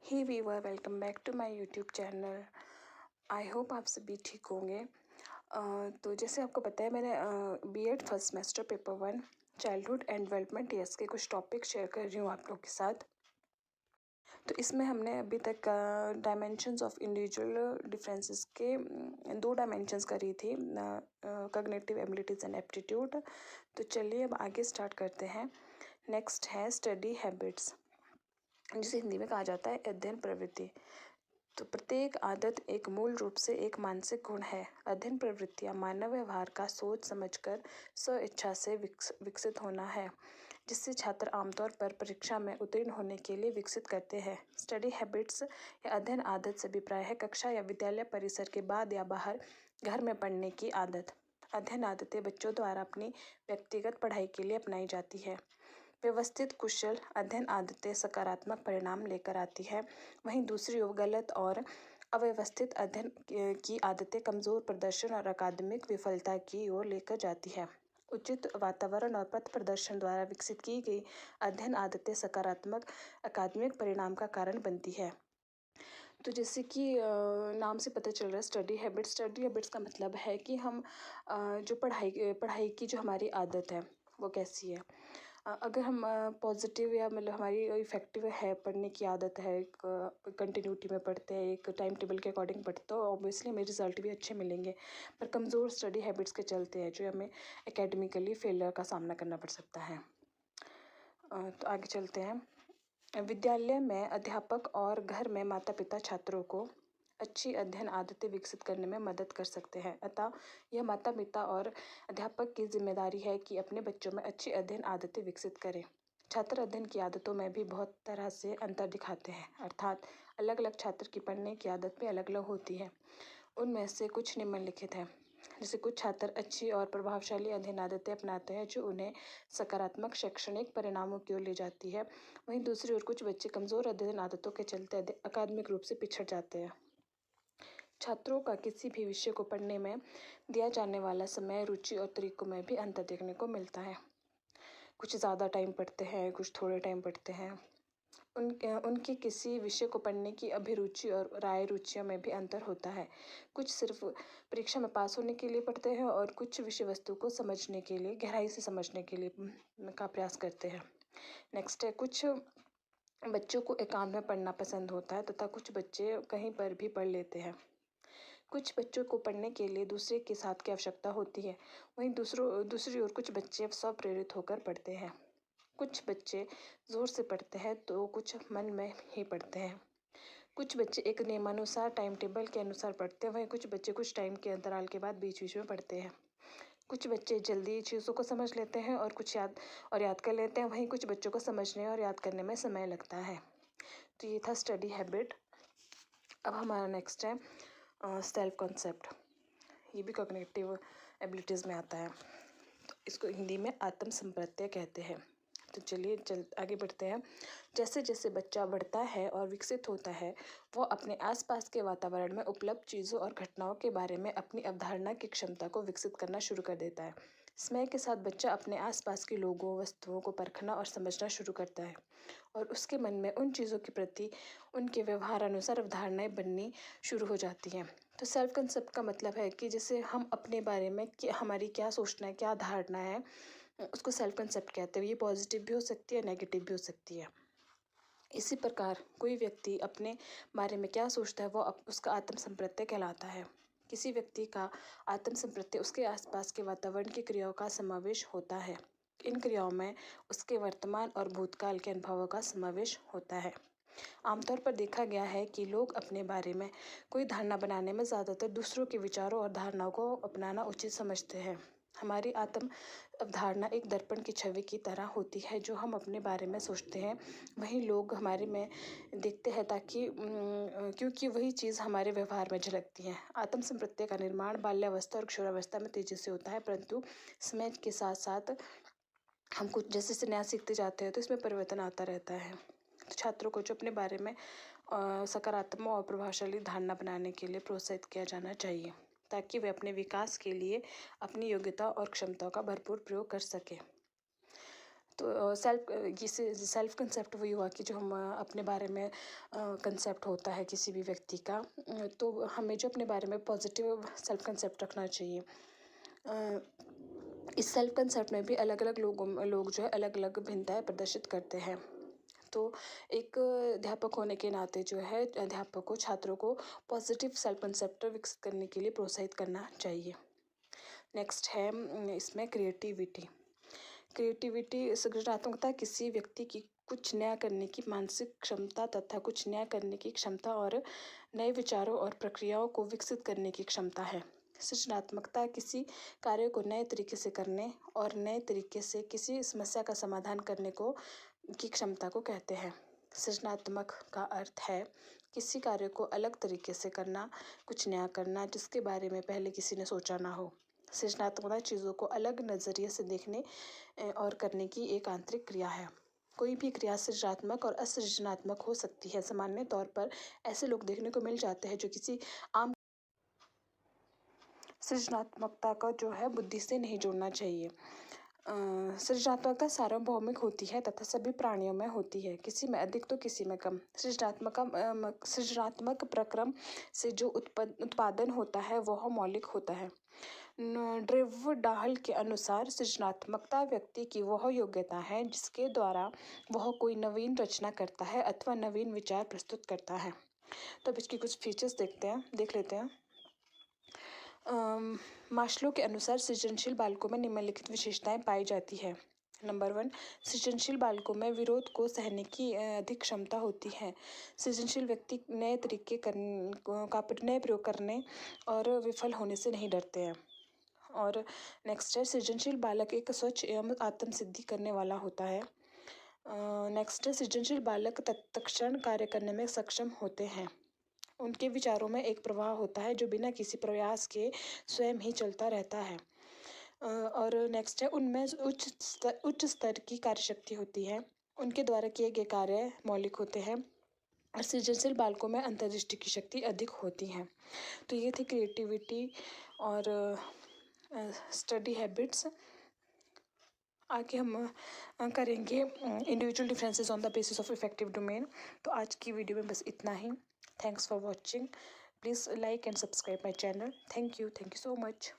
Hey viewer, welcome back to my YouTube channel. I hope आप सभी ठीक होंगे। तो जैसे आपको पता है, मैंने BEd first semester paper 1 childhood and development years के कुछ टॉपिक शेयर कर रही हूँ आप लोग के साथ। तो इसमें हमने अभी तक डायमेंशंस ऑफ इंडिविजुअल डिफरेंसेस के 2 डायमेंशंस करी थी, कॉग्निटिव एबिलिटीज़ एंड एप्टीट्यूड। तो चलिए अब आगे स्टार्ट करते हैं। नेक्स्ट है स्टडी हैबिट्स, जिसे हिंदी में कहा जाता है अध्ययन प्रवृत्ति। तो प्रत्येक आदत एक मूल रूप से एक मानसिक गुण है। अध्ययन प्रवृत्तियां मानव व्यवहार का सोच समझकर स्व इच्छा से विकसित होना है, जिससे छात्र आमतौर पर परीक्षा में उत्तीर्ण होने के लिए विकसित करते हैं। स्टडी हैबिट्स या अध्ययन आदत से अभिप्राय है कक्षा या विद्यालय परिसर के बाद या बाहर घर में पढ़ने की आदत। अध्ययन आदतें बच्चों द्वारा अपनी व्यक्तिगत पढ़ाई के लिए अपनाई जाती है। व्यवस्थित कुशल अध्ययन आदतें सकारात्मक परिणाम लेकर आती है, वहीं दूसरी ओर गलत और अव्यवस्थित अध्ययन की आदतें कमज़ोर प्रदर्शन और अकादमिक विफलता की ओर लेकर जाती है। उचित वातावरण और पथ प्रदर्शन द्वारा विकसित की गई अध्ययन आदतें सकारात्मक अकादमिक परिणाम का कारण बनती है। तो जैसे कि नाम से पता चल रहा है स्टडी हैबिट्स का मतलब है कि हम जो पढ़ाई की जो हमारी आदत है वो कैसी है। अगर हम पॉजिटिव या मतलब हमारी इफ़ेक्टिव है, पढ़ने की आदत है, एक कंटिन्यूटी में पढ़ते हैं, एक टाइम टेबल के अकॉर्डिंग पढ़ते, तो ऑब्वियसली हमें रिजल्ट भी अच्छे मिलेंगे। पर कमज़ोर स्टडी हैबिट्स के चलते हैं जो हमें एकेडमिकली फेलियर का सामना करना पड़ सकता है। तो आगे चलते हैं। विद्यालय में अध्यापक और घर में माता पिता छात्रों को अच्छी अध्ययन आदतें विकसित करने में मदद कर सकते हैं। अतः यह माता पिता और अध्यापक की जिम्मेदारी है कि अपने बच्चों में अच्छी अध्ययन आदतें विकसित करें। छात्र अध्ययन की आदतों में भी बहुत तरह से अंतर दिखाते हैं, अर्थात अलग अलग छात्र की पढ़ने की आदत भी अलग अलग होती है। उनमें से कुछ निम्नलिखित हैं। जैसे कुछ छात्र अच्छी और प्रभावशाली अध्ययन आदतें अपनाते हैं जो उन्हें सकारात्मक शैक्षणिक परिणामों की ओर ले जाती है, वहीं दूसरी ओर कुछ बच्चे कमज़ोर अध्ययन आदतों के चलते अकादमिक रूप से पिछड़ जाते हैं। छात्रों का किसी भी विषय को पढ़ने में दिया जाने वाला समय, रुचि और तरीकों में भी अंतर देखने को मिलता है। कुछ ज़्यादा टाइम पढ़ते हैं, कुछ थोड़े टाइम पढ़ते हैं। उनकी किसी विषय को पढ़ने की अभिरुचि और राय रुचियों में भी अंतर होता है। कुछ सिर्फ परीक्षा में पास होने के लिए पढ़ते हैं और कुछ विषय वस्तु को समझने के लिए, गहराई से समझने के लिए का प्रयास करते हैं। नेक्स्ट है, कुछ बच्चों को एकांत में पढ़ना पसंद होता है तथा कुछ बच्चे कहीं पर भी पढ़ लेते हैं। कुछ बच्चों को पढ़ने के लिए दूसरे के साथ की आवश्यकता होती है, वहीं दूसरी ओर कुछ बच्चे स्वप्रेरित होकर पढ़ते हैं। कुछ बच्चे ज़ोर से पढ़ते हैं तो कुछ मन में ही पढ़ते हैं। कुछ बच्चे एक नियमानुसार टाइम टेबल के अनुसार पढ़ते हैं, वहीं कुछ बच्चे कुछ टाइम के अंतराल के बाद बीच बीच में पढ़ते हैं। कुछ बच्चे जल्दी चीज़ों को समझ लेते हैं और कुछ याद कर लेते हैं, वहीं कुछ बच्चों को समझने और याद करने में समय लगता है। तो ये था स्टडी हैबिट। अब हमारा नेक्स्ट है सेल्फ कॉन्सेप्ट। ये भी कॉग्निटिव एबिलिटीज़ में आता है। तो इसको हिंदी में आत्म संप्रत्यय कहते हैं। तो चलिए आगे बढ़ते हैं। जैसे जैसे बच्चा बढ़ता है और विकसित होता है, वो अपने आसपास के वातावरण में उपलब्ध चीज़ों और घटनाओं के बारे में अपनी अवधारणा की क्षमता को विकसित करना शुरू कर देता है। समय के साथ बच्चा अपने आसपास के लोगों, वस्तुओं को परखना और समझना शुरू करता है और उसके मन में उन चीज़ों के प्रति उनके व्यवहार अनुसार अवधारणाएं बननी शुरू हो जाती हैं। तो सेल्फ कंसेप्ट का मतलब है कि जैसे हम अपने बारे में हमारी क्या सोचना है, क्या धारणा है, उसको सेल्फ कंसेप्ट कहते हैं। ये पॉजिटिव भी हो सकती है, नेगेटिव भी हो सकती है। इसी प्रकार कोई व्यक्ति अपने बारे में क्या सोचता है वो उसका आत्म संप्रत्यय कहलाता है। किसी व्यक्ति का आत्म संप्रत्यय उसके आसपास के वातावरण की क्रियाओं का समावेश होता है। इन क्रियाओं में उसके वर्तमान और भूतकाल के अनुभवों का समावेश होता है। आमतौर पर देखा गया है कि लोग अपने बारे में कोई धारणा बनाने में ज़्यादातर दूसरों के विचारों और धारणाओं को अपनाना उचित समझते हैं। हमारी आत्म अवधारणा एक दर्पण की छवि की तरह होती है। जो हम अपने बारे में सोचते हैं वही लोग हमारे में देखते हैं, ताकि क्योंकि वही चीज़ हमारे व्यवहार में झलकती है। आत्म संप्रत्यय का निर्माण बाल्यावस्था और किशोरावस्था में तेजी से होता है, परंतु समय के साथ साथ हम कुछ जैसे जैसे नया सीखते जाते हैं तो इसमें परिवर्तन आता रहता है। तो छात्रों को जो अपने बारे में सकारात्मक और प्रभावशाली धारणा बनाने के लिए प्रोत्साहित किया जाना चाहिए, ताकि वे अपने विकास के लिए अपनी योग्यता और क्षमताओं का भरपूर प्रयोग कर सकें। तो सेल्फ कंसेप्ट वही हुआ कि जो हम अपने बारे में कंसेप्ट होता है किसी भी व्यक्ति का, तो हमें जो अपने बारे में पॉजिटिव सेल्फ कंसेप्ट रखना चाहिए। इस सेल्फ कंसेप्ट में भी अलग अलग लोग जो है अलग अलग भिन्नताएं प्रदर्शित करते हैं। तो एक अध्यापक होने के नाते जो है अध्यापक को छात्रों को पॉजिटिव सेल्फ कंसेप्ट विकसित करने के लिए प्रोत्साहित करना चाहिए। नेक्स्ट है इसमें क्रिएटिविटी सृजनात्मकता किसी व्यक्ति की कुछ नया करने की मानसिक क्षमता तथा कुछ नया करने की क्षमता और नए विचारों और प्रक्रियाओं को विकसित करने की क्षमता है। सृजनात्मकता किसी कार्य को नए तरीके से करने और नए तरीके से किसी समस्या का समाधान करने की क्षमता को कहते हैं। सृजनात्मक का अर्थ है किसी कार्य को अलग तरीके से करना, कुछ नया करना जिसके बारे में पहले किसी ने सोचा ना हो। सृजनात्मकता चीज़ों को अलग नज़रिए से देखने और करने की एक आंतरिक क्रिया है। कोई भी क्रिया सृजनात्मक और असृजनात्मक हो सकती है। सामान्य तौर पर ऐसे लोग देखने को मिल जाते हैं जो किसी आम सृजनात्मकता का जो है बुद्धि से नहीं जोड़ना चाहिए। सृजनात्मकता सार्वभौमिक होती है तथा सभी प्राणियों में होती है, किसी में अधिक तो किसी में कम। सृजनात्मक प्रक्रम से जो उत्पादन होता है वह मौलिक होता है। ड्रिव डाहल के अनुसार सृजनात्मकता व्यक्ति की वह योग्यता है जिसके द्वारा वह कोई नवीन रचना करता है अथवा नवीन विचार प्रस्तुत करता है। तो अब इसकी कुछ फीचर्स देख लेते हैं। मास्लो के अनुसार सृजनशील बालकों में निम्नलिखित विशेषताएं पाई जाती है। नंबर 1, सृजनशील बालकों में विरोध को सहने की अधिक क्षमता होती है। सृजनशील व्यक्ति नए तरीके का नए प्रयोग करने और विफल होने से नहीं डरते हैं। और नेक्स्ट है, सृजनशील बालक एक स्वच्छ एवं आत्मसिद्धि करने वाला होता है। नेक्स्ट है, सृजनशील बालक तत्क्षण कार्य करने में सक्षम होते हैं। उनके विचारों में एक प्रवाह होता है जो बिना किसी प्रयास के स्वयं ही चलता रहता है। और नेक्स्ट है, उनमें उच्च स्तर की कार्यशक्ति होती है। उनके द्वारा किए गए कार्य मौलिक होते हैं और सृजनशील बालकों में अंतर्दृष्टि की शक्ति अधिक होती है। तो ये थी क्रिएटिविटी और स्टडी हैबिट्स। आगे हम करेंगे individual differences on the basis of affective domain. तो आज की वीडियो में बस इतना ही। Thanks for watching. Please like and subscribe my channel. Thank you so much.